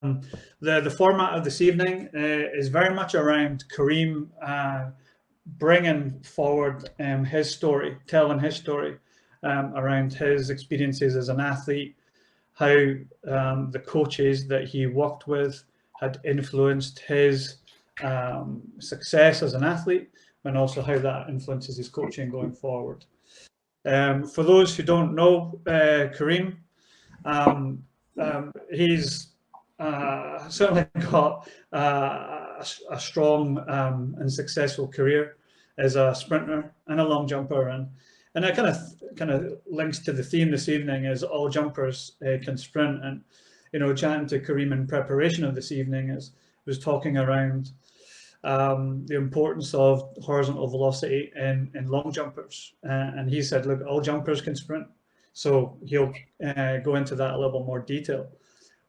The format of this evening is very much around Kareem bringing forward his story, telling his story around his experiences as an athlete, how the coaches that he worked with had influenced his success as an athlete, and also how that influences his coaching going forward. For those who don't know Kareem, he's certainly got a strong and successful career as a sprinter and a long jumper, and that kind of links to the theme this evening, is all jumpers can sprint. And chatting to Kareem in preparation of this evening, was talking around the importance of horizontal velocity in long jumpers, and he said, look, all jumpers can sprint. So he'll go into that a little bit more detail.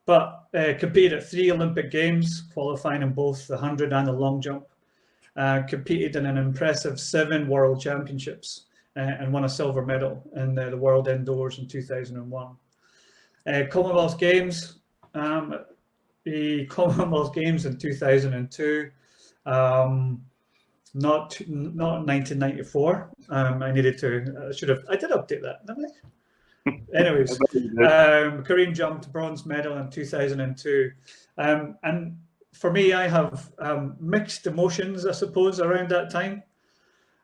But competed at 3 Olympic Games, qualifying in both the 100 and the long jump. Competed in an impressive 7 World Championships and won a silver medal in the World Indoors in 2001. Commonwealth Games, the Commonwealth Games in 2002. Not 1994. I did update that, didn't I? Anyways, Kareem jumped bronze medal in 2002. And for me, I have mixed emotions, I suppose, around that time.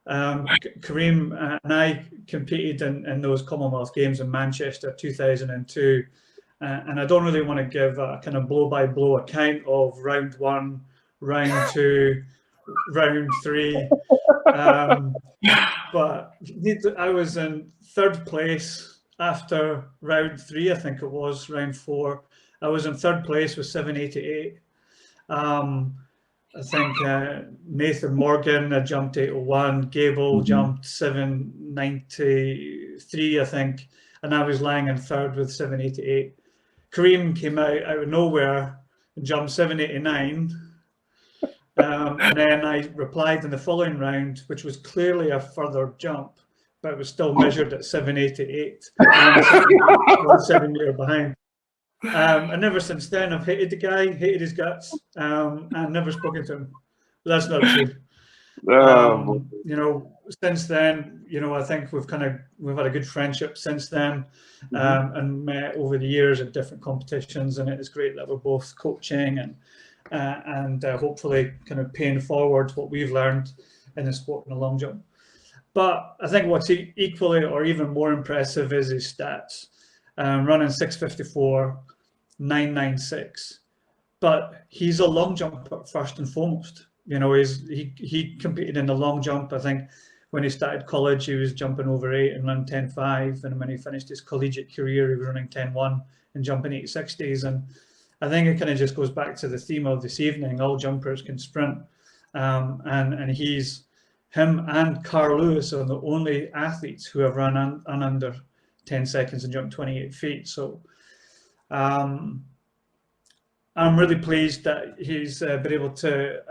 Kareem and I competed in those Commonwealth Games in Manchester 2002. And I don't really want to give a kind of blow-by-blow account of round 1, round 2, round 3. But I was in 3rd place after round 3, I think it was, round 4. I was in 3rd place with 788. I think Nathan Morgan jumped 801, Gable jumped 793, I think, and I was lying in 3rd with 788. Kareem came out of nowhere and jumped 789. And then I replied in the following round, which was clearly a further jump, but it was still measured at 788, 7 year behind. And ever since then, I've hated the guy, hated his guts, and never spoken to him. But that's not true. Since then, I think we've had a good friendship since then, and met over the years at different competitions, and it is great that we're both coaching and hopefully kind of paying forward what we've learned in the sport in the long jump. But I think what's equally or even more impressive is his stats. Running 6:54, 9:96. But he's a long jumper first and foremost. He competed in the long jump. I think when he started college, he was jumping over 8 and running 10.5. And when he finished his collegiate career, he was running 10.1 and jumping 860s. And I think it kind of just goes back to the theme of this evening: all jumpers can sprint. And him and Carl Lewis are the only athletes who have run under 10 seconds and jumped 28 feet. So I'm really pleased that he's been able to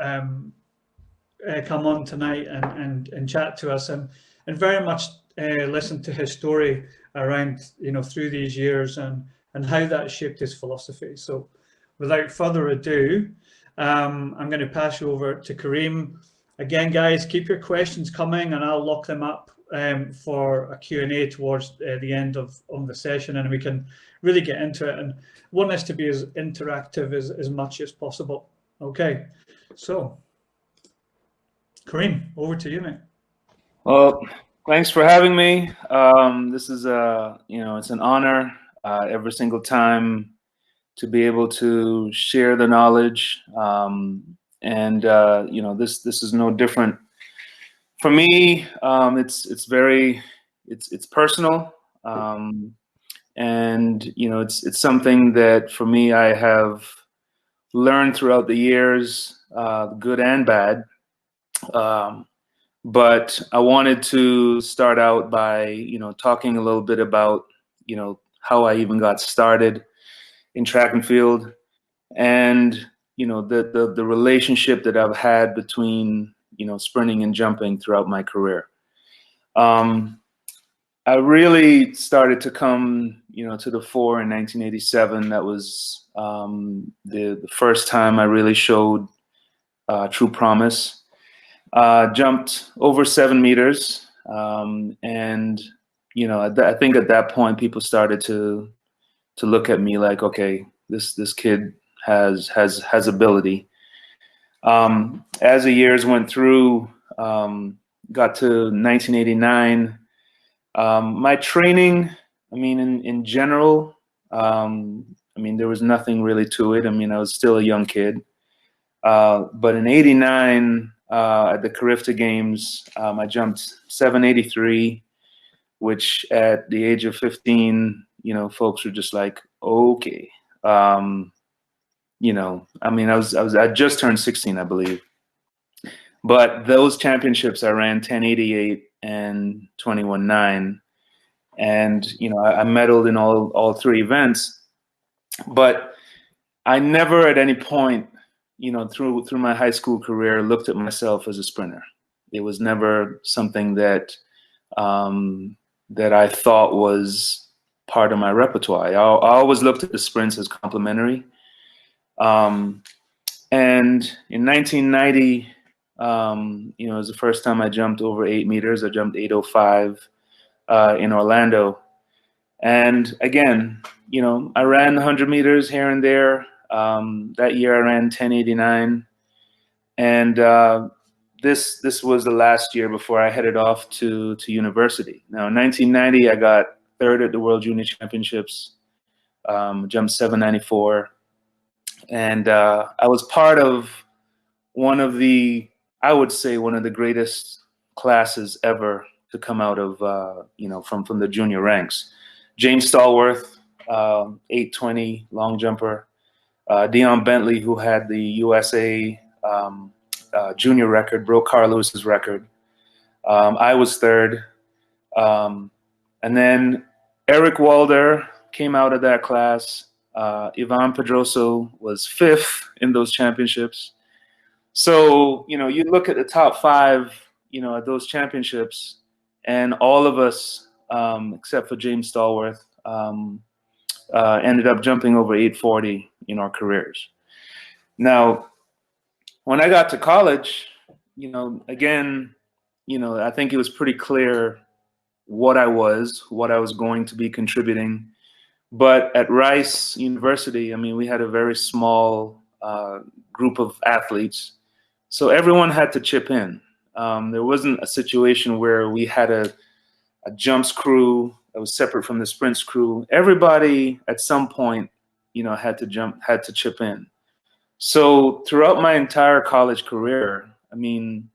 come on tonight and chat to us and very much listen to his story around, through these years and how that shaped his philosophy. So without further ado, I'm going to pass you over to Kareem. Again, guys, keep your questions coming and I'll lock them up for a Q&A towards the end of the session, and we can really get into it, and want this to be as interactive as much as possible. Okay, so Kareem, over to you, mate. Well, thanks for having me. This is it's an honor every single time to be able to share the knowledge, this is no different. For me, it's personal, and it's something that for me I have learned throughout the years, good and bad. But I wanted to start out by talking a little bit about how I even got started in track and field, and the relationship that I've had between sprinting and jumping throughout my career. I really started to come, to the fore in 1987. That was the first time I really showed true promise. Jumped over 7 meters, and I think at that point people started to look at me like, okay, this kid has ability. As the years went through, got to 1989. My training, I mean, in general, I mean, there was nothing really to it. I mean, I was still a young kid. But in '89, at the Carifta Games, I jumped 783, which at the age of 15, folks were just like, okay. I mean, I just turned 16, I believe. But those championships, I ran 1088 and 21.9. And, I medaled in all three events. But I never at any point, through my high school career, looked at myself as a sprinter. It was never something that that I thought was part of my repertoire. I always looked at the sprints as complementary. And in 1990, it was the first time I jumped over 8 meters. I jumped 805 in Orlando. And again, I ran 100 meters here and there. That year I ran 1089. And this was the last year before I headed off to university. Now, in 1990, I got third at the World Junior Championships, jumped 794. And I was part of I would say one of the greatest classes ever to come out of, from the junior ranks. James Stallworth, 820 long jumper. Dion Bentley, who had the USA junior record, broke Carl Lewis's record. I was third. And then Eric Walder came out of that class. Ivan Pedroso was fifth in those championships. So, you look at the top five, at those championships, and all of us, except for James Stallworth, ended up jumping over 840 in our careers. Now, when I got to college, again, I think it was pretty clear what I was going to be contributing. But at Rice University, I mean, we had a very small group of athletes. So everyone had to chip in. There wasn't a situation where we had a jumps crew that was separate from the sprints crew. Everybody at some point, had to chip in. So throughout my entire college career, I mean,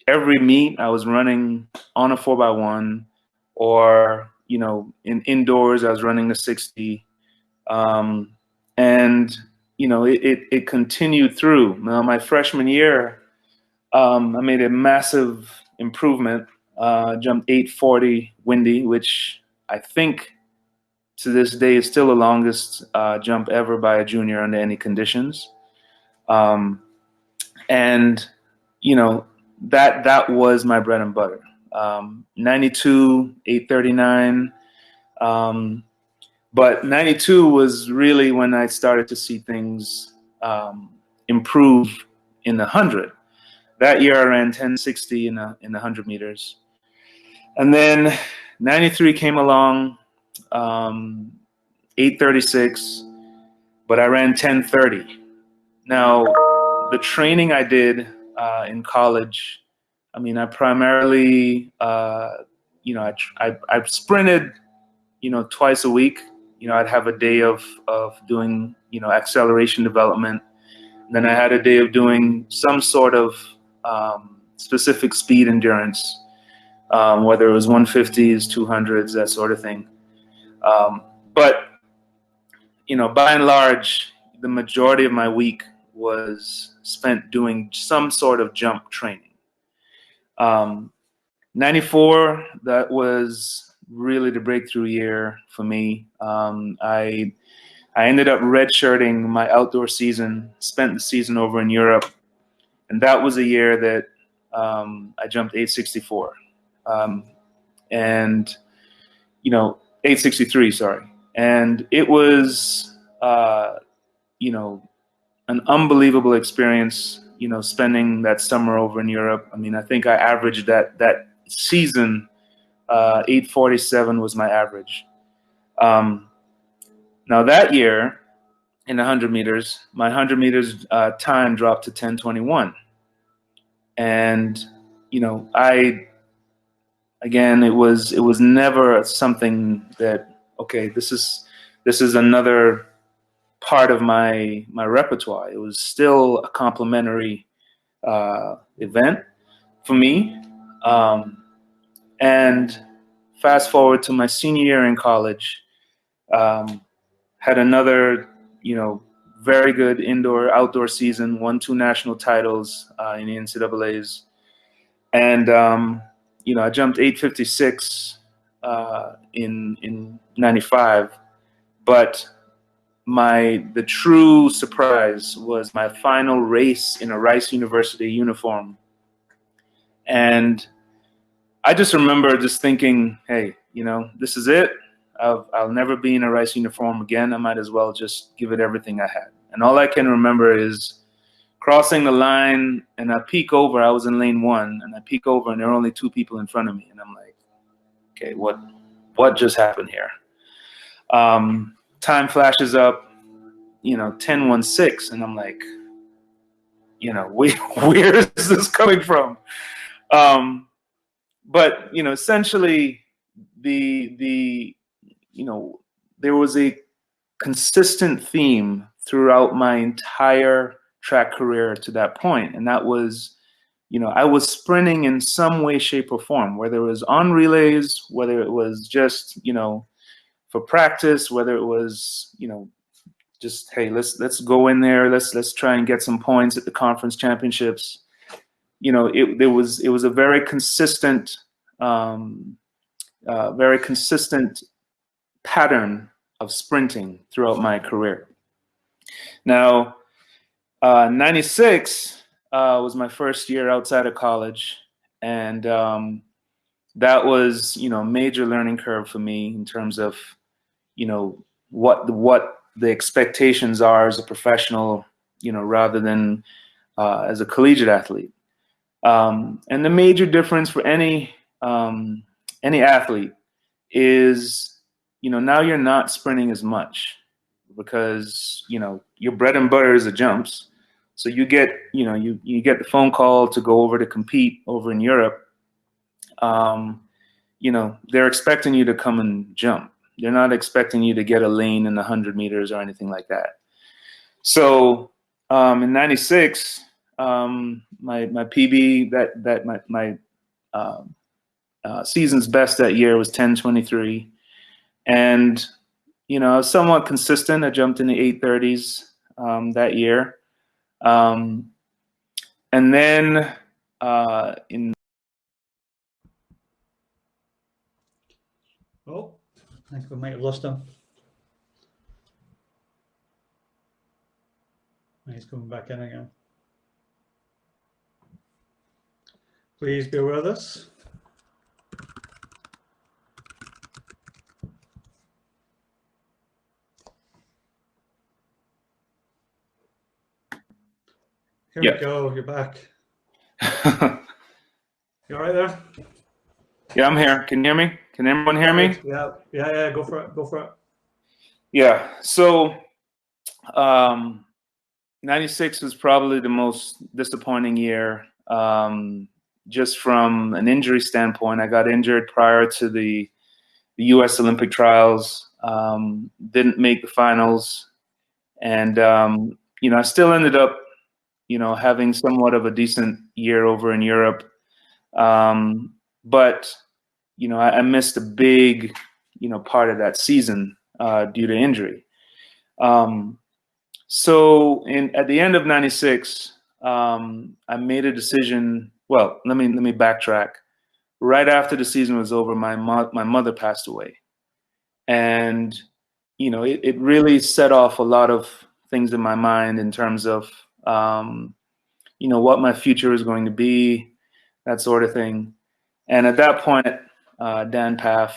every meet I was running on a 4x1, or, in indoors, I was running the 60. And, it continued through. Now, my freshman year, I made a massive improvement. Jumped 840 windy, which I think to this day is still the longest jump ever by a junior under any conditions. And that was my bread and butter. 92, 839. But 92 was really when I started to see things improve in the 100. That year I ran 1060 in the 100 meters. And then 93 came along, 836, but I ran 1030. Now, the training I did in college, I mean, I primarily, I sprinted, twice a week. I'd have a day of doing, acceleration development. And then I had a day of doing some sort of specific speed endurance, whether it was 150s, 200s, that sort of thing. But, by and large, the majority of my week was spent doing some sort of jump training. 94, that was really the breakthrough year for me. I ended up redshirting my outdoor season, spent the season over in Europe, and that was a year that I jumped 864. And 863, sorry. And it was, an unbelievable experience, spending that summer over in Europe. I mean, I think I averaged that season, 847 was my average. Now that year in the 100 meters, my 100 meters time dropped to 10:21. And, again, it was never something that, okay, this is another part of my repertoire. It was still a complimentary event for me. And fast forward to my senior year in college, had another, very good outdoor season, won 2 national titles in the NCAAs. And, I jumped 856 in 95, but the true surprise was my final race in a Rice University uniform. And I just remember just thinking, hey, this is it. I'll never be in a Rice uniform again. I might as well just give it everything I had. And all I can remember is crossing the line, and I peek over. I was in lane 1, and I peek over, and there are only 2 people in front of me. And I'm like, okay, what just happened here? Time flashes up, 10:16, and I'm like, where is this coming from? But essentially, there was a consistent theme throughout my entire track career to that point, and that was, I was sprinting in some way, shape, or form, whether it was on relays, whether it was just, for practice, whether it was, just, hey, let's go in there, let's try and get some points at the conference championships. It was a very consistent, pattern of sprinting throughout my career. Now, 96 was my first year outside of college, and that was, a major learning curve for me in terms of, what the expectations are as a professional, rather than as a collegiate athlete. And the major difference for any athlete is, now you're not sprinting as much because, your bread and butter is the jumps. So you get, you get the phone call to go over to compete over in Europe. They're expecting you to come and jump. They're not expecting you to get a lane in the 100 meters or anything like that. So in 96, my PB, my season's best that year was 10:23. And, I was somewhat consistent. I jumped in the 8:30s that year. And then in... Oh, I think we might have lost him. He's coming back in again. Please bear with us. Here we go. You're back. You all right there? Yeah, I'm here. Can you hear me? Can everyone hear me? Yeah. Go for it. Yeah. So, 96 was probably the most disappointing year, just from an injury standpoint. I got injured prior to the U.S. Olympic trials, didn't make the finals. And, I still ended up, having somewhat of a decent year over in Europe. But, I missed a big, part of that season due to injury. So at the end of 96, I made a decision. Well, let me backtrack. Right after the season was over, my mother passed away. And, it really set off a lot of things in my mind in terms of, what my future is going to be, that sort of thing. And at that point, Dan Pfaff,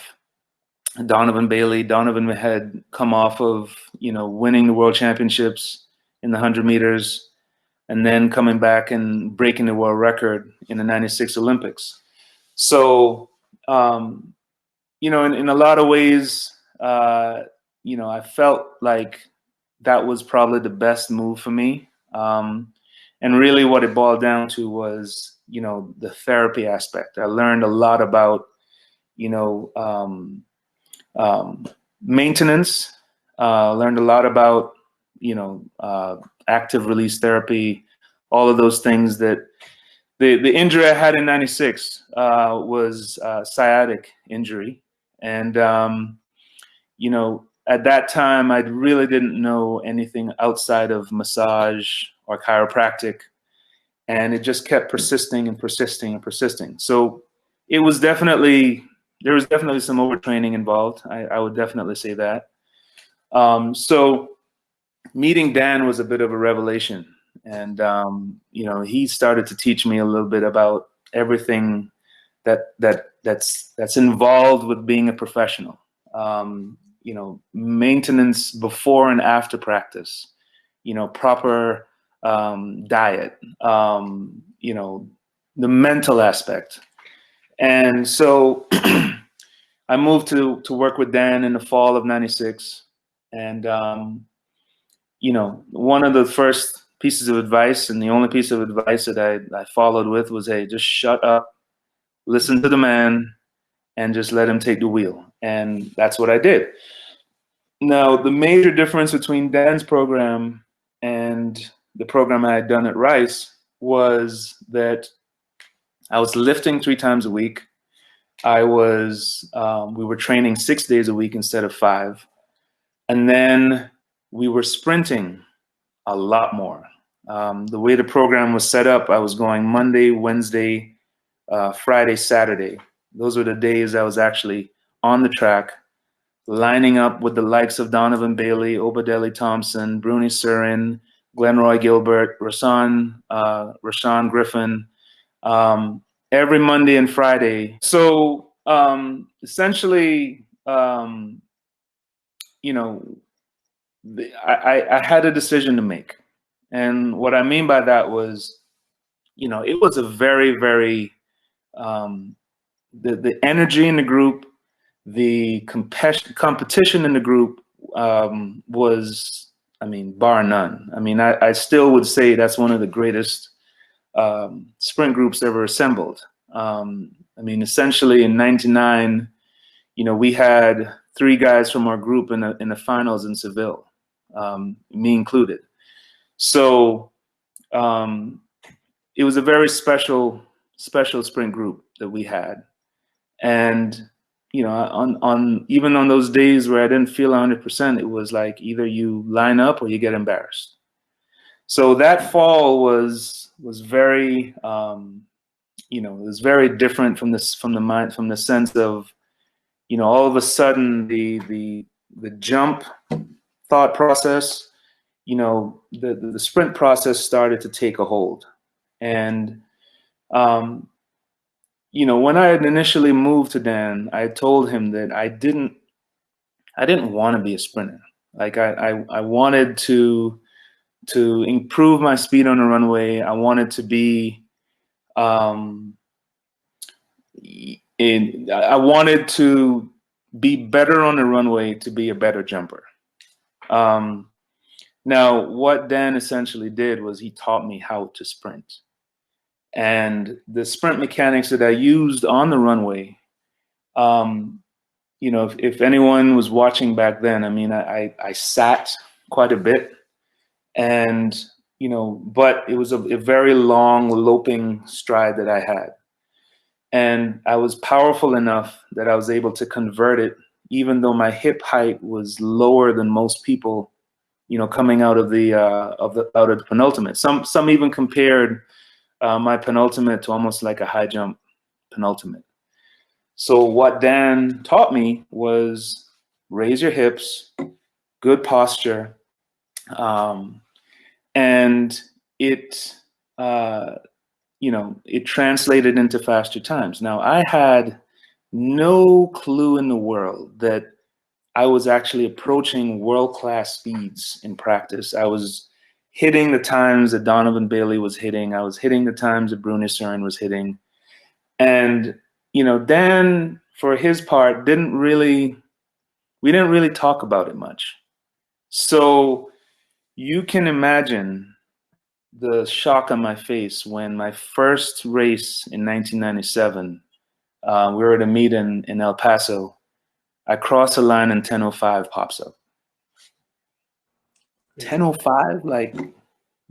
Donovan Bailey. Donovan had come off of, winning the world championships in the 100 meters and then coming back and breaking the world record in the 96 Olympics. So, in a lot of ways, I felt like that was probably the best move for me. And really what it boiled down to was, the therapy aspect. I learned a lot about, maintenance, learned a lot about, active release therapy, all of those things that the injury I had in 96 was sciatic injury. And, at that time, I really didn't know anything outside of massage or chiropractic. And it just kept persisting and persisting and persisting. So there was definitely some overtraining involved. I would definitely say that. So meeting Dan was a bit of a revelation. And, he started to teach me a little bit about everything that's involved with being a professional. Maintenance before and after practice, proper diet, the mental aspect. And so I moved to work with Dan in the fall of 96. And, one of the first pieces of advice and the only piece of advice that I followed with was, hey, just shut up, listen to the man, and just let him take the wheel. And that's what I did. Now, the major difference between Dan's program and the program I had done at Rice was that I was lifting 3 times a week. We were training 6 days a week instead of 5. And then we were sprinting a lot more. The way the program was set up, I was going Monday, Wednesday, Friday, Saturday. Those were the days I was actually on the track, lining up with the likes of Donovan Bailey, Obadeli Thompson, Bruni Surin, Glenroy Gilbert, Rashawn Griffin, every Monday and Friday. So essentially, I had a decision to make. And what I mean by that was, it was a very, very, the energy in the group, the competition in the group was, bar none. I still would say that's one of the greatest sprint groups ever assembled. Essentially in '99, we had 3 guys from our group in the finals in Seville, me included. So it was a very special sprint group that we had. And even on those days where I didn't feel 100%, it was like either you line up or you get embarrassed. So that fall was very, it was very different from the sense of, all of a sudden the jump thought process, the sprint process started to take a hold. And, when I had initially moved to Dan, I told him that I didn't want to be a sprinter. Like I wanted to improve my speed on the runway. I wanted to be, I wanted to be better on the runway to be a better jumper. Now, what Dan essentially did was he taught me how to sprint. And the sprint mechanics that I used on the runway, if anyone was watching back then, I sat quite a bit, and, but it was a very long loping stride that I had. And I was powerful enough that I was able to convert it, even though my hip height was lower than most people, coming out of the penultimate. Some even compared my penultimate to almost like a high jump penultimate. So what Dan taught me was raise your hips, good posture, and it it translated into faster times. Now I had no clue in the world that I was actually approaching world-class speeds in practice. I was hitting the times that Donovan Bailey was hitting. I was hitting the times that Bruni Søren was hitting. And, Dan, for his part, we didn't really talk about it much. So you can imagine the shock on my face when my first race in 1997, we were at a meet in El Paso. I cross the line and 10:05 pops up. 10:05? Like,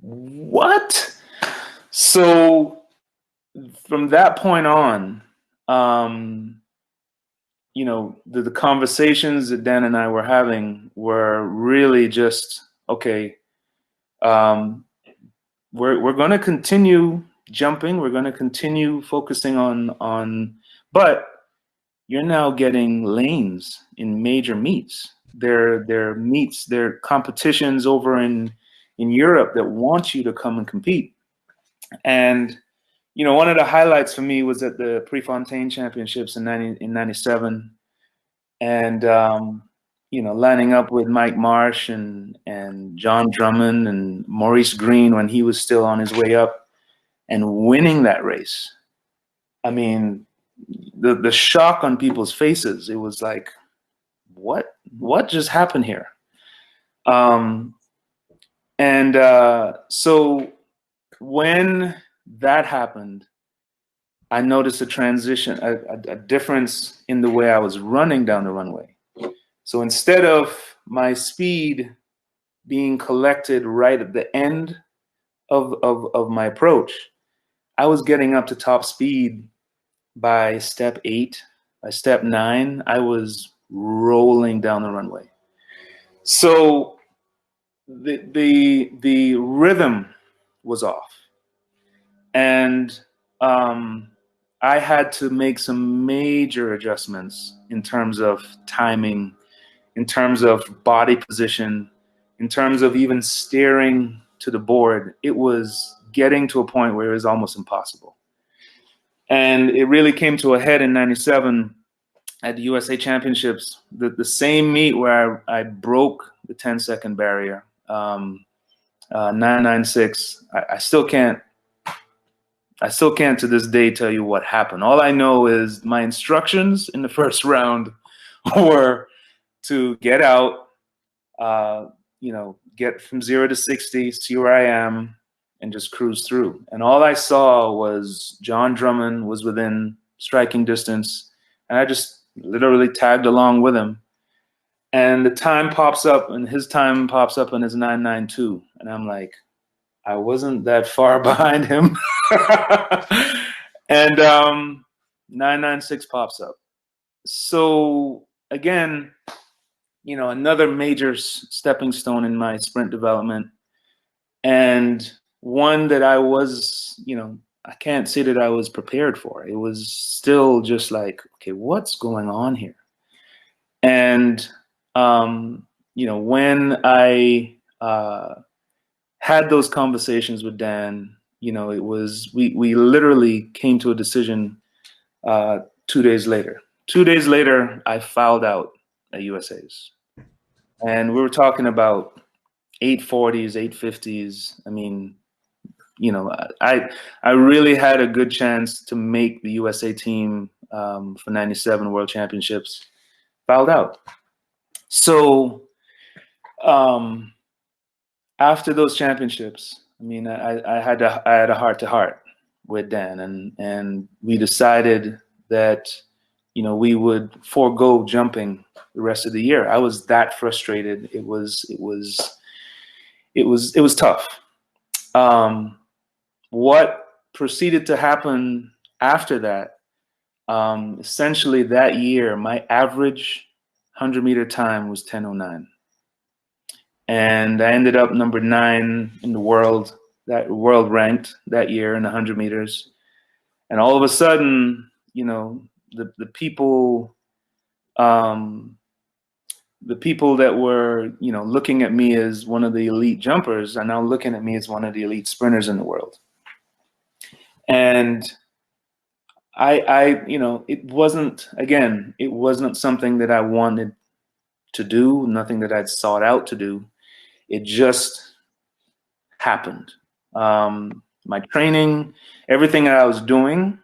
what? So from that point on, the conversations that Dan and I were having were really just, okay, we're going to continue jumping. We're going to continue focusing on, but you're now getting lanes in major meets. There are meets, there are competitions over in Europe that want you to come and compete. And, one of the highlights for me was at the Prefontaine Championships in 97. And, lining up with Mike Marsh and John Drummond and Maurice Green when he was still on his way up and winning that race. I mean, the shock on people's faces, it was like, what just happened here? So when that happened, I noticed a transition, a difference in the way I was running down the runway. So instead of my speed being collected right at the end of my approach, I was getting up to top speed by step 8, by step 9, I was rolling down the runway. So the rhythm was off, and I had to make some major adjustments in terms of timing, in terms of body position, in terms of even steering to the board. It was getting to a point where it was almost impossible. And it really came to a head in 97 at the USA Championships, the same meet where I broke the 10-second barrier, 996. I still can't to this day tell you what happened. All I know is my instructions in the first round were to get out, get from 0 to 60, see where I am, and just cruise through. And all I saw was John Drummond was within striking distance, and I just literally tagged along with him. And the time pops up, and his time pops up, and it's 992. And I'm like, I wasn't that far behind him. And 996 pops up. So again, another major stepping stone in my sprint development, and one that I was, I can't say that I was prepared for. It was still just like, okay, what's going on here? And, when I had those conversations with Dan, it was, we literally came to a decision 2 days later. 2 days later, I fouled out at USA's. And we were talking about 840s, 850s. I mean, I really had a good chance to make the USA team for 97 World Championships. Fouled out. So after those championships, I mean, I had a heart-to-heart with Dan, and we decided that we would forego jumping the rest of the year. I was that frustrated. It was tough. What proceeded to happen after that, essentially that year, my average 100-meter time was 10:09. And I ended up number 9 in the world, that world ranked that year in 100 meters. And all of a sudden, the people that were, looking at me as one of the elite jumpers are now looking at me as one of the elite sprinters in the world. And you know, it wasn't, again, it wasn't something that I wanted to do, nothing that I'd sought out to do. It just happened. My training, everything that I was doing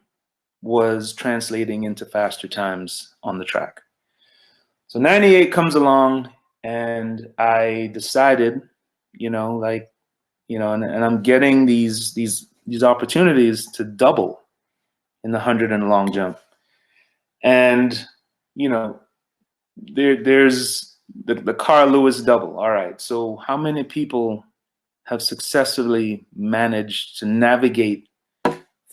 was translating into faster times on the track. So 98 comes along, and I decided, you know, like, you know, and I'm getting these opportunities to double in the 100 and long jump. And, you know, there's the Carl Lewis double. All right. So how many people have successfully managed to navigate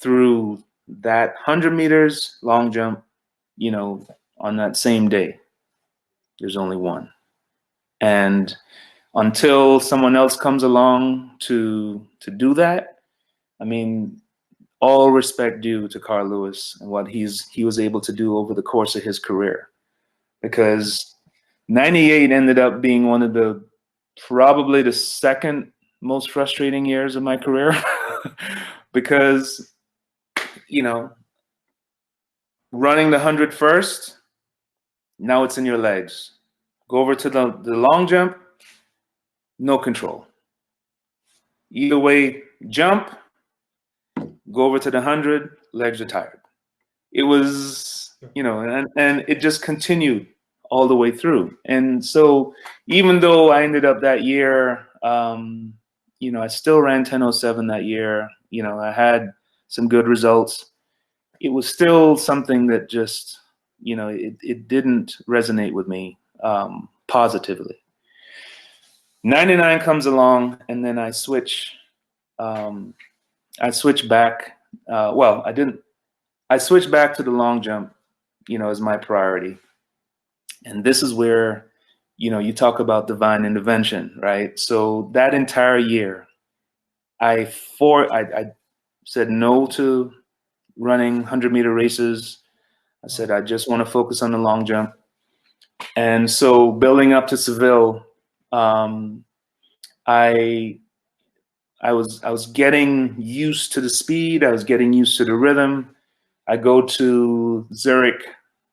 through that 100 meters long jump, you know, on that same day? There's only one. And until someone else comes along to do that, I mean, all respect due to Carl Lewis and what he was able to do over the course of his career, because 98 ended up being one of the probably the second most frustrating years of my career because, you know, running the 100 first, now it's in your legs. Go over to the long jump, no control. Either way, jump, go over to the 100, legs are tired. It was, you know, and it just continued all the way through. And so even though I ended up that year, you know, I still ran 10:07 that year. You know, I had some good results. It was still something that just, you know, it didn't resonate with me positively. 99 comes along, and then I switch back. Well, I didn't. I switched back to the long jump, you know, as my priority. And this is where, you know, you talk about divine intervention, right? So that entire year, I said no to running 100-meter races. I said I just want to focus on the long jump. And so building up to Seville, I was getting used to the speed. I was getting used to the rhythm. I go to Zurich,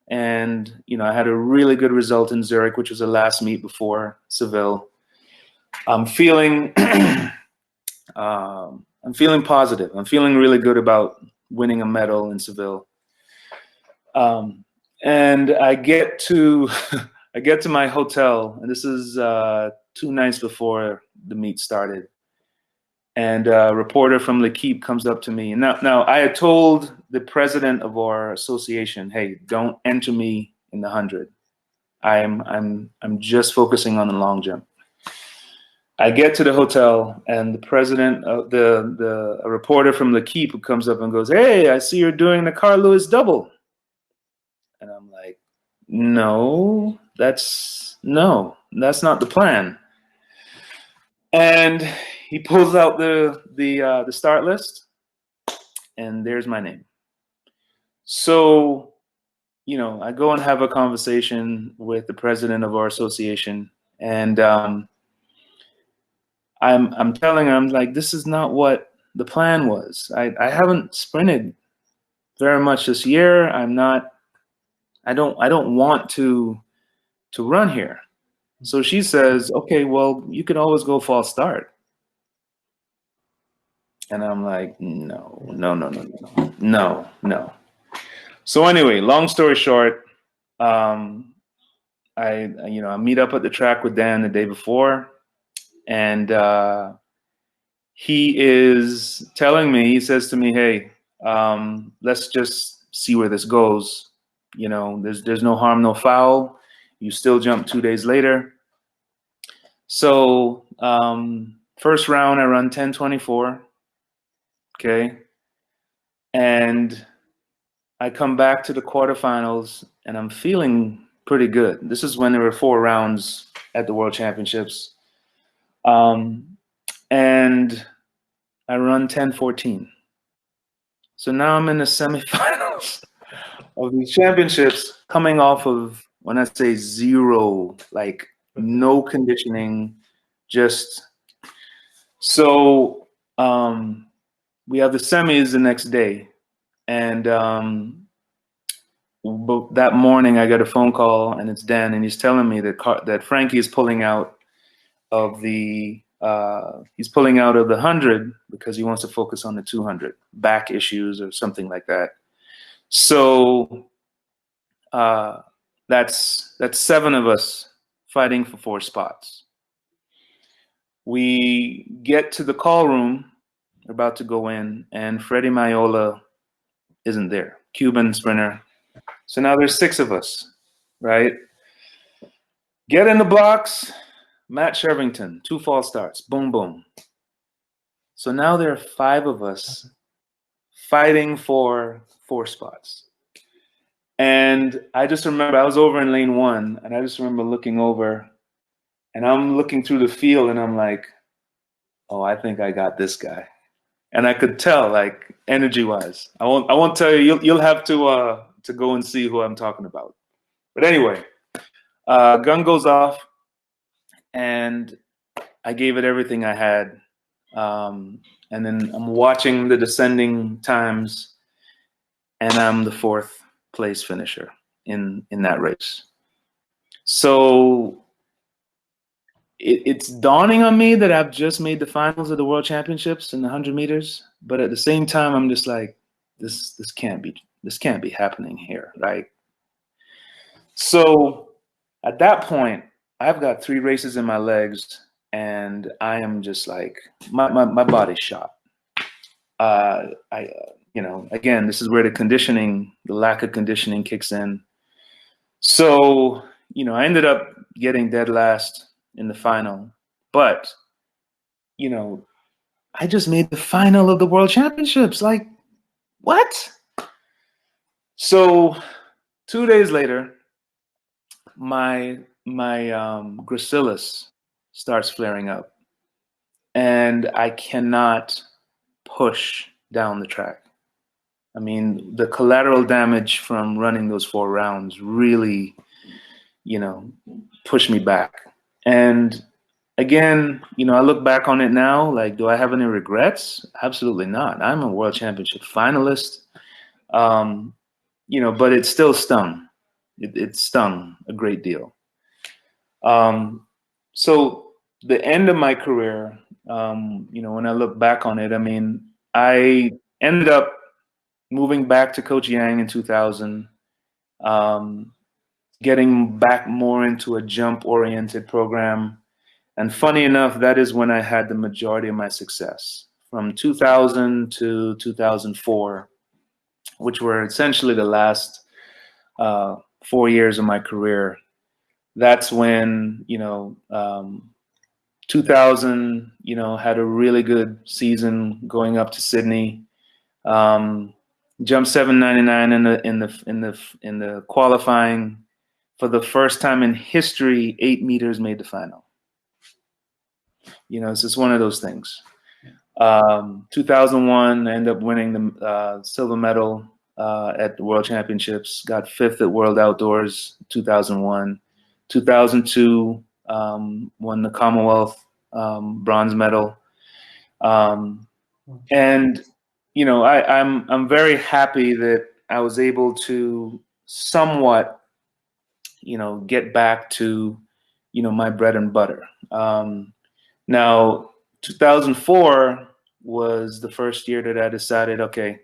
and you know, I had a really good result in Zurich, which was the last meet before Seville. I'm feeling positive. I'm feeling really good about winning a medal in Seville. And I get to I get to my hotel, and this is 2 nights before the meet started. And a reporter from L'Equipe comes up to me. And now I had told the president of our association, hey, don't enter me in the 100. I'm just focusing on the long jump. I get to the hotel, and the president of a reporter from L'Equipe comes up and goes, hey, I see you're doing the Carl Lewis double. And I'm like, no, that's not the plan. And he pulls out the start list, and there's my name. So, you know, I go and have a conversation with the president of our association, and I'm telling her, I'm like, this is not what the plan was. I haven't sprinted very much this year. I don't want to run here. So she says, okay, well, you could always go false start. And I'm like, no. So anyway, long story short, I meet up at the track with Dan the day before, and he is telling me, he says to me, hey, let's just see where this goes. You know, there's no harm, no foul. You still jump 2 days later. So first round, I run 10:24. Okay. And I come back to the quarterfinals, and I'm feeling pretty good. This is when there were 4 rounds at the World Championships. And I run 10:14. So now I'm in the semifinals of these championships, coming off of, when I say zero, like no conditioning, just so we have the semis the next day. And but that morning I got a phone call, and it's Dan, and he's telling me that Frankie is pulling out of the 100 because he wants to focus on the 200, back issues or something like that. So that's 7 of us fighting for 4 spots. We get to the call room, about to go in, and Freddie Maiola isn't there, Cuban sprinter. So now there's 6 of us, right? Get in the blocks, Matt Shervington, 2 false starts, boom, boom. So now there are 5 of us fighting for 4 spots. And I just remember I was over in lane 1, and I just remember looking over, and I'm looking through the field, and I'm like, oh, I think I got this guy. And I could tell, like, energy-wise. I won't tell you. You'll have to go and see who I'm talking about. But anyway, gun goes off, and I gave it everything I had. And then I'm watching the descending times, and I'm the 4th place finisher in that race. So it's dawning on me that I've just made the finals of the World Championships in the 100 meters, but at the same time, I'm just like, this can't be happening here, right? So at that point, I've got 3 races in my legs, and I am just like, my body's shot. Again, this is where the lack of conditioning kicks in. So, I ended up getting dead last in the final, but, I just made the final of the World Championships. Like, what? So 2 days later, my gracilis starts flaring up, and I cannot push down the track. I mean, the collateral damage from running those 4 rounds really, pushed me back. And again, I look back on it now, like, do I have any regrets? Absolutely not. I'm a World Championship finalist, but it still stung. It stung a great deal. So the end of my career, when I look back on it, I mean, I ended up moving back to Coach Yang in 2000, getting back more into a jump-oriented program. And funny enough, that is when I had the majority of my success, from 2000 to 2004, which were essentially the last 4 years of my career. That's when, 2000, had a really good season going up to Sydney. Jumped 799 in the qualifying. For the first time in history, 8 meters made the final. It's just one of those things. 2001, I ended up winning the silver medal at the World Championships. Got 5th at World Outdoors 2001. 2002, won the Commonwealth bronze medal. And I'm very happy that I was able to somewhat, get back to, my bread and butter. Now, 2004 was the first year that I decided, okay,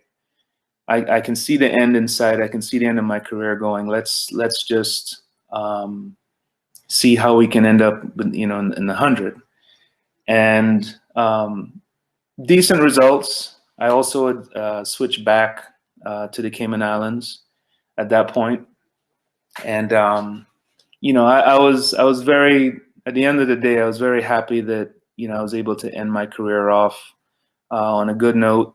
I can see the end in sight. I can see the end of my career going. Let's just see how we can end up, in the 100. And decent results. I also switched back to the Cayman Islands at that point. And, I was very, at the end of the day, I was very happy that, I was able to end my career off on a good note.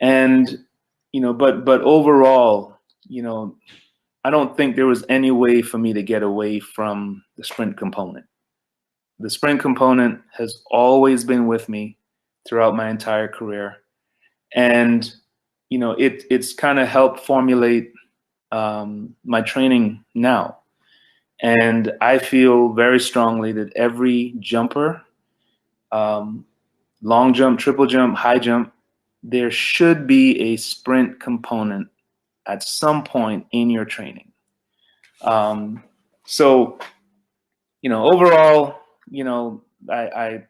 And, but overall, I don't think there was any way for me to get away from the sprint component. The sprint component has always been with me throughout my entire career. And, it's kind of helped formulate my training now. And I feel very strongly that every jumper, long jump, triple jump, high jump, there should be a sprint component at some point in your training. So, you know, overall, you know, I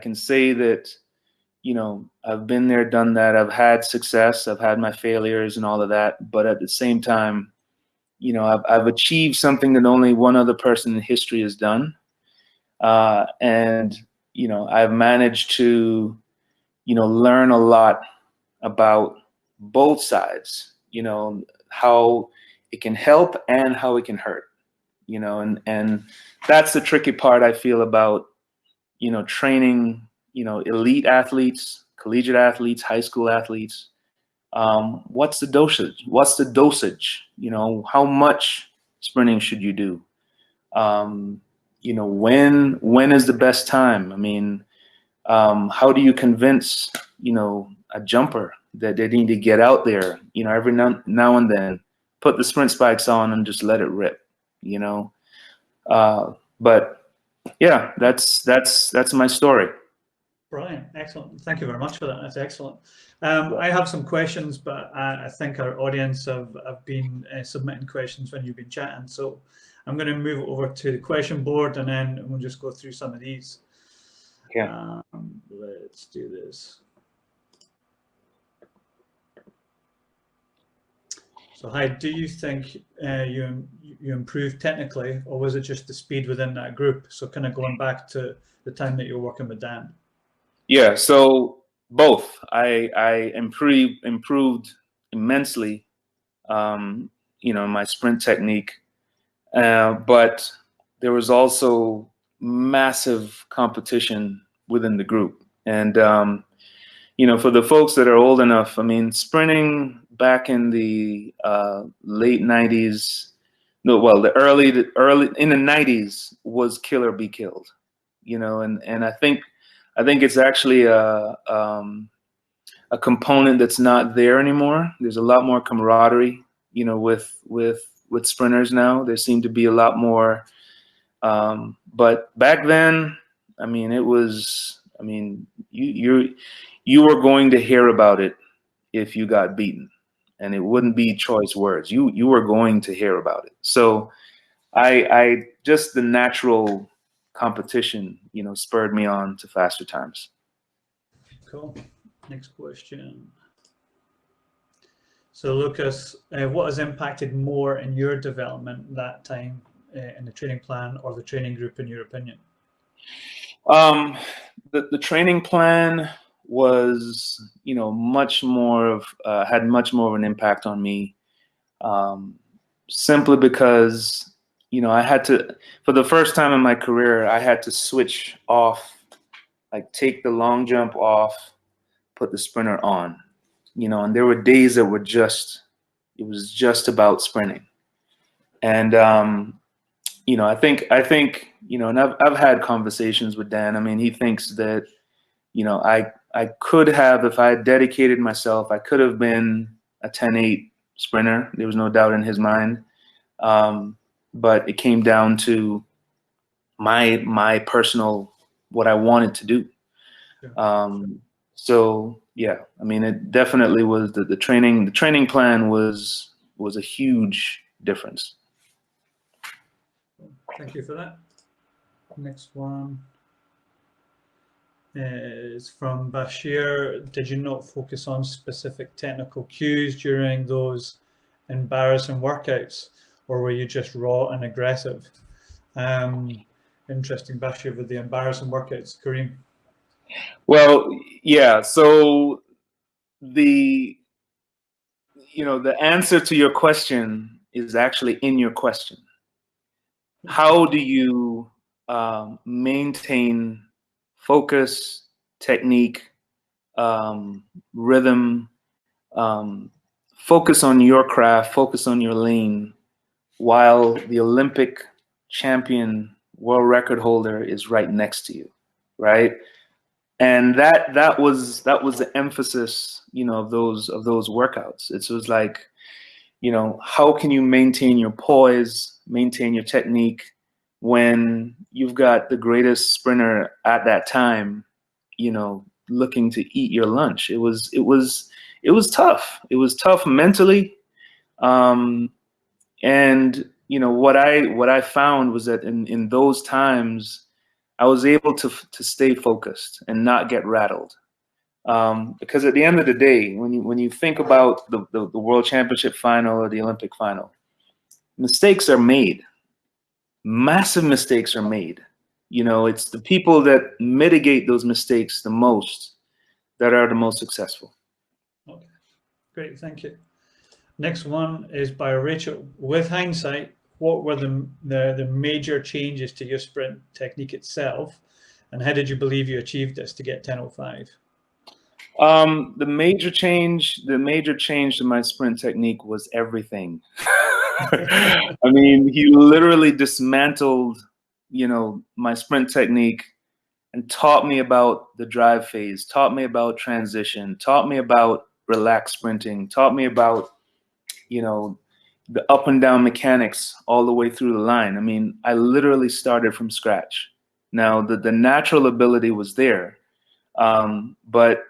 can say that, you know, I've been there, done that. I've had success. I've had my failures and all of that. But at the same time, you know, I've achieved something that only one other person in history has done. And, you know, I've managed to, you know, learn a lot about both sides, you know, how it can help and how it can hurt, you know, and that's the tricky part I feel about, you know, training, you know, elite athletes, collegiate athletes, high school athletes. What's the dosage? What's the dosage? You know, how much sprinting should you do? You know, when is the best time? I mean, how do you convince, you know, a jumper that they need to get out there, you know, every now and then, put the sprint spikes on and just let it rip, you know? But yeah, that's my story. Brilliant, excellent. Thank you very much for that. That's excellent. I have some questions, but I think our audience have been submitting questions when you've been chatting. So I'm going to move it over to the question board, and then we'll just go through some of these. Yeah. Let's do this. So, hi, do you think you improved technically, or was it just the speed within that group? So kind of going back to the time that you were working with Dan. Yeah, so both. I improved immensely, you know, my sprint technique, but there was also massive competition within the group. And, you know, for the folks that are old enough, I mean, sprinting back in the late 90s, no, well, the early in the 90s was kill or be killed, you know, and I think it's actually a component that's not there anymore. There's a lot more camaraderie, you know, with sprinters now. There seem to be a lot more. But back then, I mean, it was. I mean, you were going to hear about it if you got beaten, and it wouldn't be choice words. You were going to hear about it. So, I just the natural competition, you know, spurred me on to faster times. Cool. Next question. So Lucas, what has impacted more in your development that time in the training plan or the training group, in your opinion? The training plan was, you know, much more of had much more of an impact on me, simply because, you know, I had to, for the first time in my career, I had to switch off, like take the long jump off, put the sprinter on, you know, and there were days that were it was just about sprinting. And, you know, I think, you know, and I've had conversations with Dan. I mean, he thinks that, you know, I could have, if I had dedicated myself, I could have been a 10-8 sprinter. There was no doubt in his mind. But it came down to my personal, what I wanted to do. So yeah, I mean, it definitely was the training plan was a huge difference. Thank you for that. Next one is from Bashir. Did you not focus on specific technical cues during those embarrassing workouts, or were you just raw and aggressive? Interesting, Bashir, with the embarrassing workouts. Kareem? Well, yeah, so the answer to your question is actually in your question. How do you maintain focus, technique, rhythm, focus on your craft, focus on your lane, while the Olympic champion world record holder is right next to you, right? And that was the emphasis, you know, of those workouts. It was like, you know, how can you maintain your poise, maintain your technique when you've got the greatest sprinter at that time, you know, looking to eat your lunch. It was tough. It was tough mentally. And what I found was that in those times, I was able to stay focused and not get rattled. Because at the end of the day, when you think about the World Championship final or the Olympic final, mistakes are made. Massive mistakes are made. It's the people that mitigate those mistakes the most that are the most successful. Okay, great, thank you. Next one is by Rachel. With hindsight, what were the major changes to your sprint technique itself, and how did you believe you achieved this to get 10:05? The major change to my sprint technique was everything. I mean, he literally dismantled, my sprint technique and taught me about the drive phase, taught me about transition, taught me about relaxed sprinting, taught me about, the up and down mechanics all the way through the line. I mean, I literally started from scratch. Now, the natural ability was there, but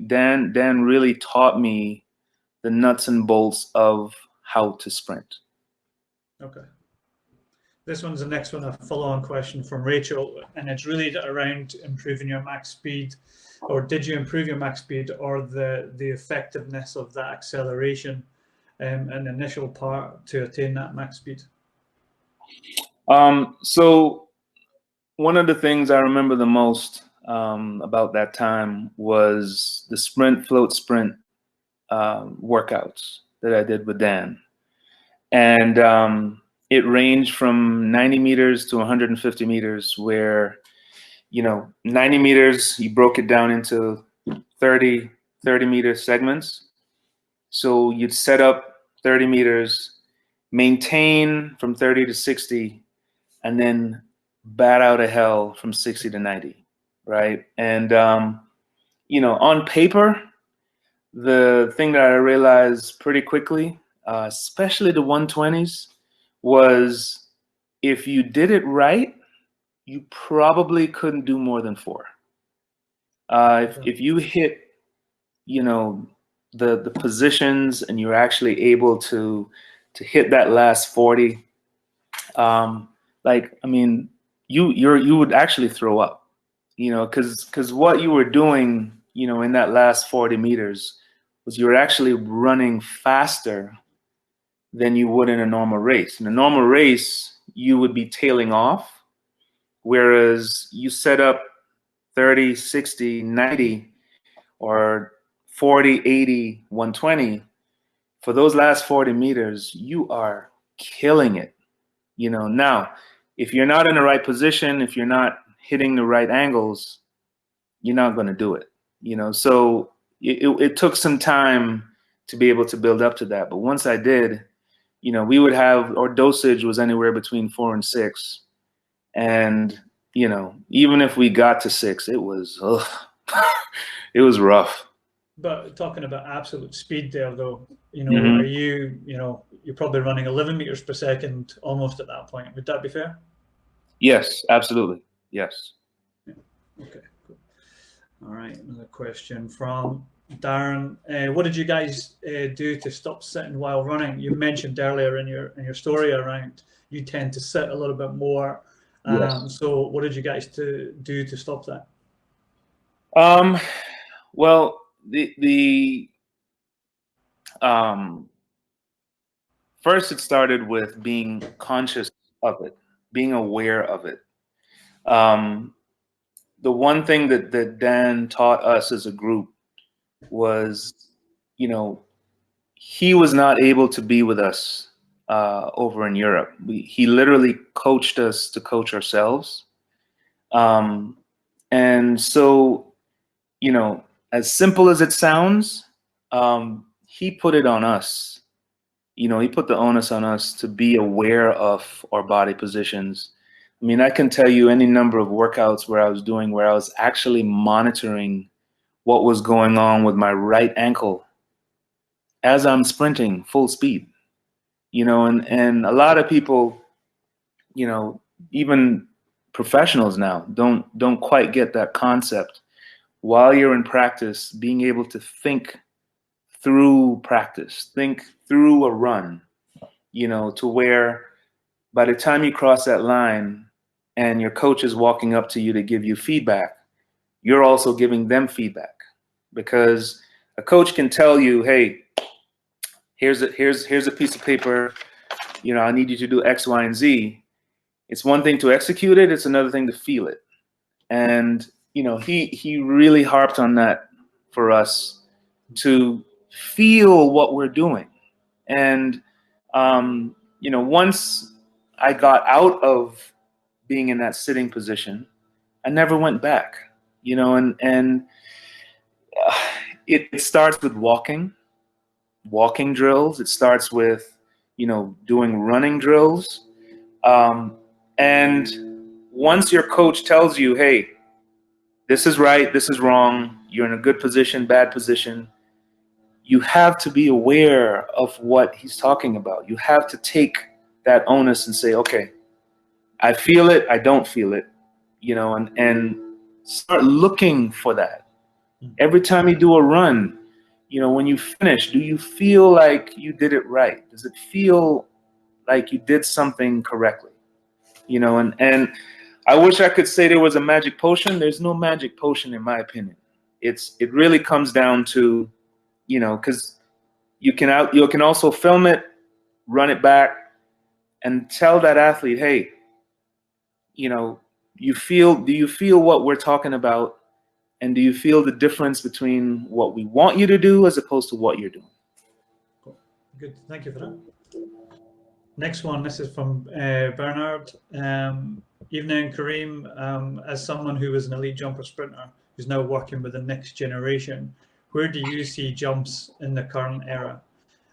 Dan really taught me the nuts and bolts of how to sprint. Okay. This one's the next one, a follow-on question from Rachel, and it's really around improving your max speed, or did you improve your max speed, or the effectiveness of that acceleration, an initial part to attain that max speed? So one of the things I remember the most about that time was the sprint, float, sprint workouts that I did with Dan. And it ranged from 90 meters to 150 meters, where, 90 meters, you broke it down into 30 meter segments. So you'd set up 30 meters, maintain from 30 to 60, and then bat out of hell from 60 to 90, right? And, on paper, the thing that I realized pretty quickly, especially the 120s, was if you did it right, you probably couldn't do more than 4. If you hit, the positions and you're actually able to hit that last 40, you would actually throw up, because what you were doing, in that last 40 meters was you were actually running faster than you would in a normal race. In a normal race, you would be tailing off, whereas you set up 30, 60, 90, or 40, 80, 120. For those last 40 meters, you are killing it. Now, if you're not in the right position, if you're not hitting the right angles, you're not going to do it. So it took some time to be able to build up to that. But once I did, we would have, our dosage was anywhere between 4 and 6. And, even if we got to 6, it was, it was rough. But talking about absolute speed there, though, Mm-hmm. are you, you're probably running 11 meters per second almost at that point. Would that be fair? Yes, absolutely. Yes. Yeah. Okay, cool. All right, another question from Darren. What did you guys do to stop sitting while running? You mentioned earlier in your story around you tend to sit a little bit more. Yes. So what did you guys do to stop that? Well, first it started with being conscious of it, being aware of it. The one thing that Dan taught us as a group was, he was not able to be with us over in Europe. He literally coached us to coach ourselves. And so, as simple as it sounds, he put it on us. He put the onus on us to be aware of our body positions. I mean, I can tell you any number of workouts where I was actually monitoring what was going on with my right ankle as I'm sprinting full speed. And a lot of people, even professionals now don't quite get that concept while you're in practice, being able to think through practice, think through a run, to where by the time you cross that line and your coach is walking up to you to give you feedback, you're also giving them feedback, because a coach can tell you, hey, here's a piece of paper, I need you to do X, Y, and Z. It's one thing to execute it, it's another thing to feel it. And he really harped on that for us, to feel what we're doing. And once I got out of being in that sitting position, I never went back. And it starts with walking drills. It starts with doing running drills. And once your coach tells you, hey, this is right, this is wrong, you're in a good position, bad position, you have to be aware of what he's talking about. You have to take that onus and say, okay, I feel it, I don't feel it, and start looking for that. Every time you do a run, when you finish, do you feel like you did it right? Does it feel like you did something correctly? And I wish I could say there was a magic potion. There's no magic potion, in my opinion. It really comes down to, because you can also film it, run it back, and tell that athlete, hey, do you feel what we're talking about? And do you feel the difference between what we want you to do as opposed to what you're doing? Cool. Good. Thank you for that. Next one. This is from Bernard. Evening, Kareem. As someone who was an elite jumper sprinter who's now working with the next generation, where do you see jumps in the current era?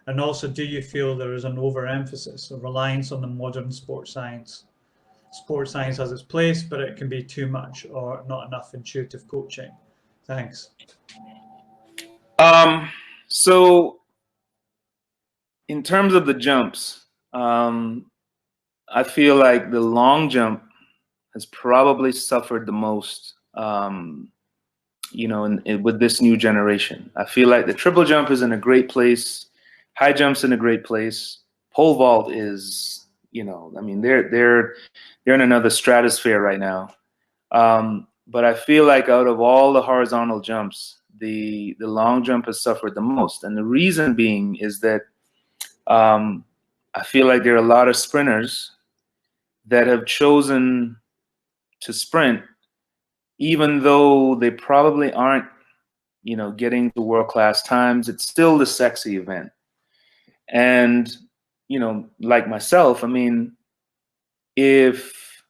And also, do you feel there is an overemphasis or reliance on the modern sports science? Sports science has its place, but it can be too much or not enough intuitive coaching. Thanks. So in terms of the jumps, I feel like the long jump has probably suffered the most, with this new generation. I feel like the triple jump is in a great place. High jump's in a great place. Pole vault is, they're in another stratosphere right now. But I feel like out of all the horizontal jumps, the long jump has suffered the most. And the reason being is that I feel like there are a lot of sprinters that have chosen to sprint, even though they probably aren't, getting to world-class times. It's still the sexy event. And, like myself, if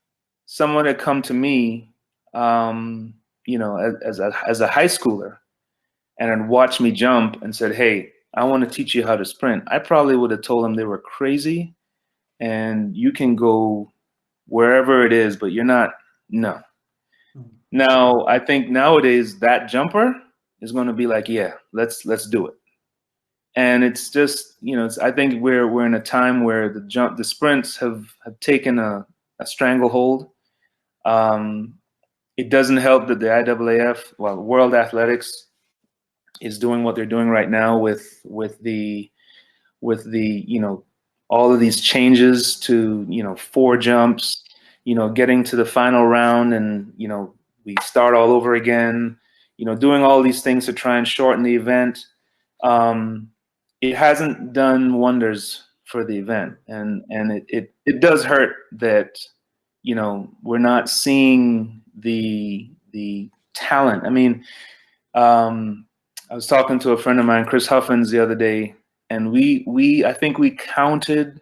someone had come to me, as a high schooler and had watched me jump and said, hey, I want to teach you how to sprint, I probably would have told them they were crazy and you can go wherever it is, but you're not, no. Now, I think nowadays that jumper is going to be like, yeah, let's do it. And it's just, I think we're in a time where the sprints have taken a stranglehold. It doesn't help that the IAAF, World Athletics, is doing what they're doing right now with the all of these changes to 4 jumps, getting to the final round and we start all over again, doing all these things to try and shorten the event. It hasn't done wonders for the event, and it does hurt that we're not seeing the talent. I was talking to a friend of mine, Chris Huffins, the other day, and I think we counted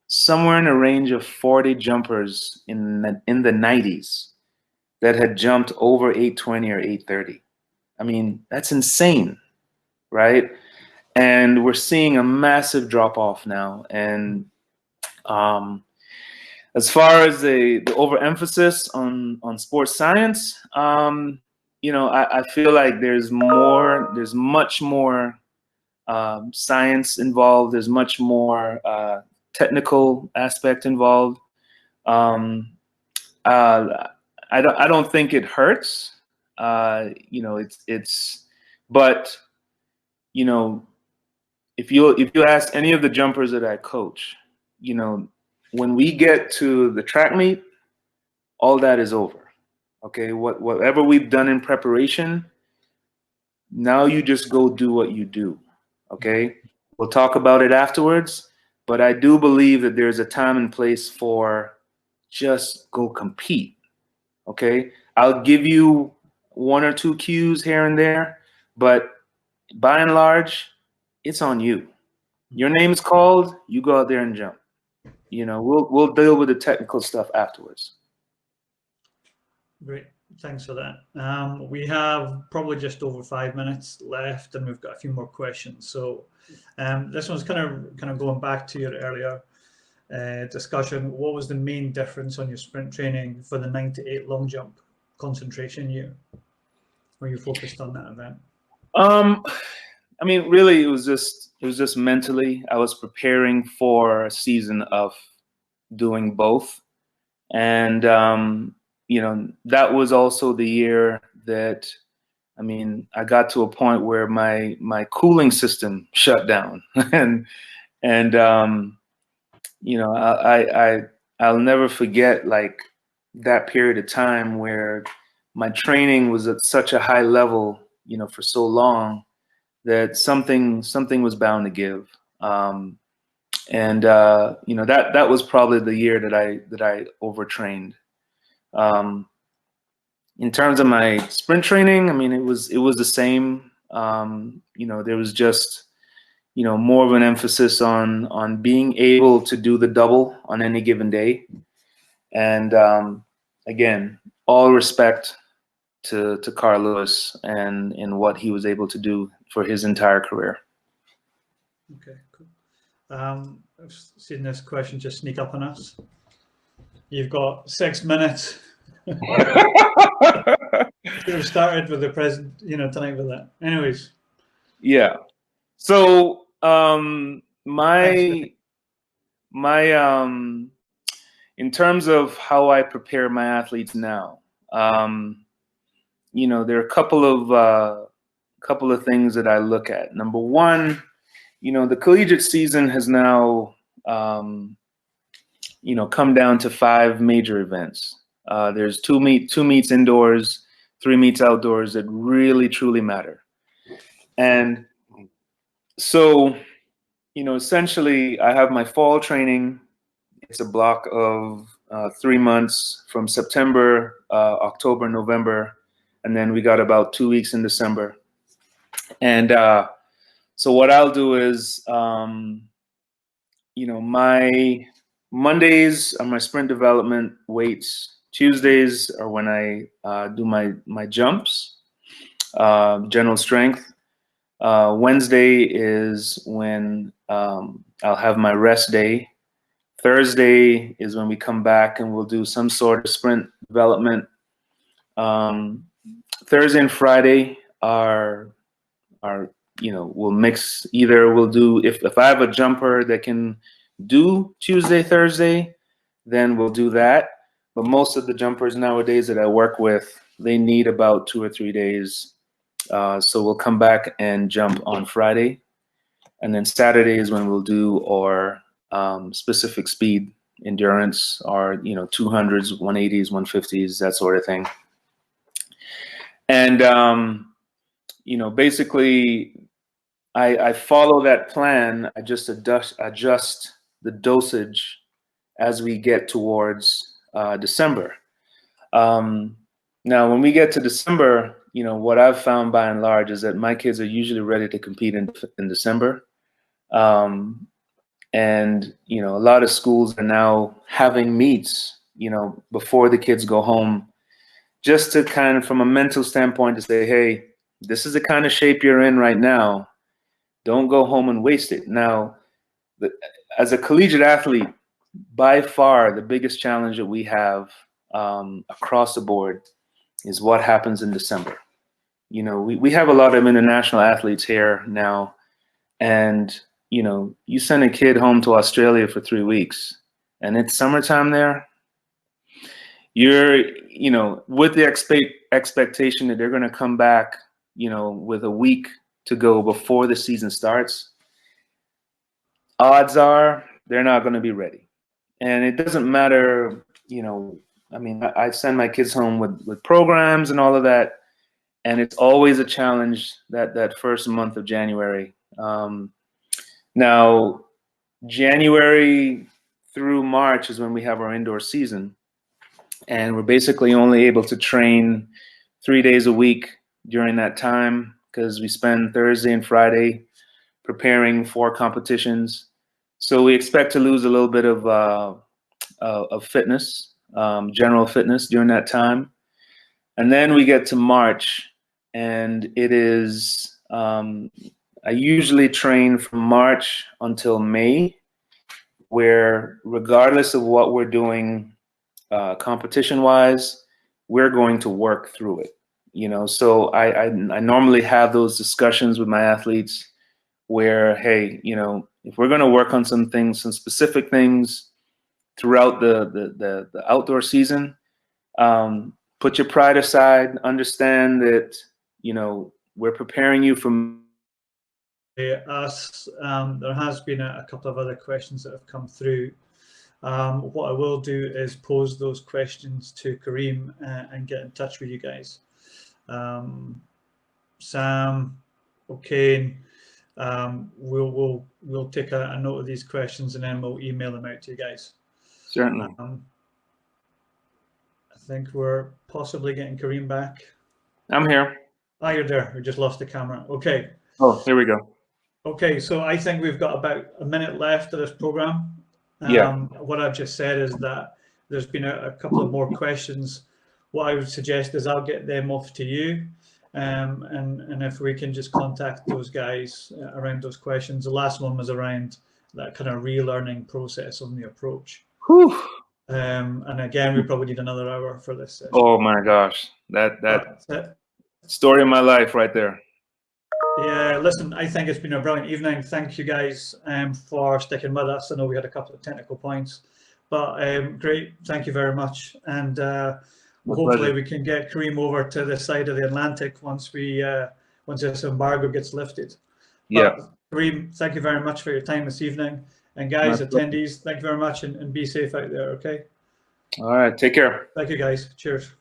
somewhere in a range of 40 jumpers in the 90s that had jumped over 820 or 830. That's insane, right? And we're seeing a massive drop off now. And as far as the overemphasis on sports science, I feel like there's much more science involved. There's much more technical aspect involved. I don't think it hurts. You know, but you know, if you ask any of the jumpers that I coach, you know, when we get to the track meet, all that is over. Okay, whatever we've done in preparation, now you just go do what you do. Okay, we'll talk about it afterwards, but I do believe that there's a time and place for just go compete. Okay, I'll give you one or two cues here and there, but by and large, it's on you. Your name's called, you go out there and jump. You know, we'll deal with the technical stuff afterwards. Great, thanks for that. We have probably just over 5 minutes left, and we've got a few more questions. So this one's kind of going back to your earlier discussion. What was the main difference on your sprint training for the 9 to 8 long jump concentration year? Were you focused on that event? I mean, really, it was just mentally. I was preparing for a season of doing both, and you know, that was also the year that, I mean, I got to a point where my cooling system shut down, and you know, I'll never forget like that period of time where my training was at such a high level, you know, for so long that something was bound to give. And you know, that was probably the year that I overtrained. In terms of my sprint training, I mean, it was the same. You know, there was just, you know, more of an emphasis on being able to do the double on any given day. And again, all respect to Carl Lewis and what he was able to do for his entire career. Okay, cool. I've seen this question just sneak up on us. You've got 6 minutes. Could have started with the present, you know, tonight with that. Anyways. Yeah. So my in terms of how I prepare my athletes now, you know, there are a couple of things that I look at. Number one, you know, the collegiate season has now, you know, come down to 5 major events. There's two meets indoors, 3 meets outdoors that really truly matter. And so, you know, essentially I have my fall training. It's a block of 3 months from September, October, November, and then we got about 2 weeks in December. And so what I'll do is, you know, my Mondays are my sprint development weights. Tuesdays are when I do my jumps, general strength. Wednesday is when I'll have my rest day. Thursday is when we come back and we'll do some sort of sprint development. Thursday and Friday are you know, we'll mix. Either we'll do, if I have a jumper that can do Tuesday, Thursday, then we'll do that. But most of the jumpers nowadays that I work with, they need about 2 or 3 days. So we'll come back and jump on Friday, and then Saturday is when we'll do our specific speed endurance, or, you know, 200s, 180s, 150s, that sort of thing. And you know, basically, I follow that plan. I just adjust the dosage as we get towards December. Now, when we get to December, you know, what I've found by and large is that my kids are usually ready to compete in December. And, you know, a lot of schools are now having meets, you know, before the kids go home, just to kind of, from a mental standpoint, to say, hey, this is the kind of shape you're in right now. Don't go home and waste it. Now, as a collegiate athlete, by far the biggest challenge that we have across the board is what happens in December. You know, we have a lot of international athletes here now, and, you know, you send a kid home to Australia for 3 weeks and it's summertime there, you're, you know, with the expectation that they're going to come back, you know, with a week to go before the season starts, odds are they're not going to be ready. And it doesn't matter, you know, I mean, I send my kids home with programs and all of that, and it's always a challenge that first month of January. Now, January through March is when we have our indoor season, and we're basically only able to train 3 days a week during that time because we spend Thursday and Friday preparing for competitions. So we expect to lose a little bit of fitness, general fitness during that time. And then we get to March, and it is, I usually train from March until May, where regardless of what we're doing competition-wise, we're going to work through it. You know, so I normally have those discussions with my athletes where, hey, you know, if we're going to work on some things, some specific things throughout the outdoor season, put your pride aside, understand that, you know, we're preparing you for us. There has been a couple of other questions that have come through. What I will do is pose those questions to Kareem and get in touch with you guys. Sam, O'Kane, we'll take a note of these questions and then we'll email them out to you guys. Certainly. I think we're possibly getting Kareem back. I'm here. Ah, you're there. We just lost the camera. Okay. Oh, here we go. Okay, so I think we've got about a minute left of this program. Yeah. What I've just said is that there's been a couple of more questions. What I would suggest is I'll get them off to you, and if we can just contact those guys around those questions. The last one was around that kind of relearning process on the approach. Whew. And again, we probably need another hour for this session. Oh my gosh, that story of my life right there. Yeah, listen, I think it's been a brilliant evening. Thank you guys for sticking with us. I know we had a couple of technical points, but great. Thank you very much. And hopefully we can get Kareem over to the side of the Atlantic once this embargo gets lifted. Yeah. But Kareem, thank you very much for your time this evening. And guys, attendees, thank you very much and be safe out there, okay? All right, take care. Thank you guys. Cheers.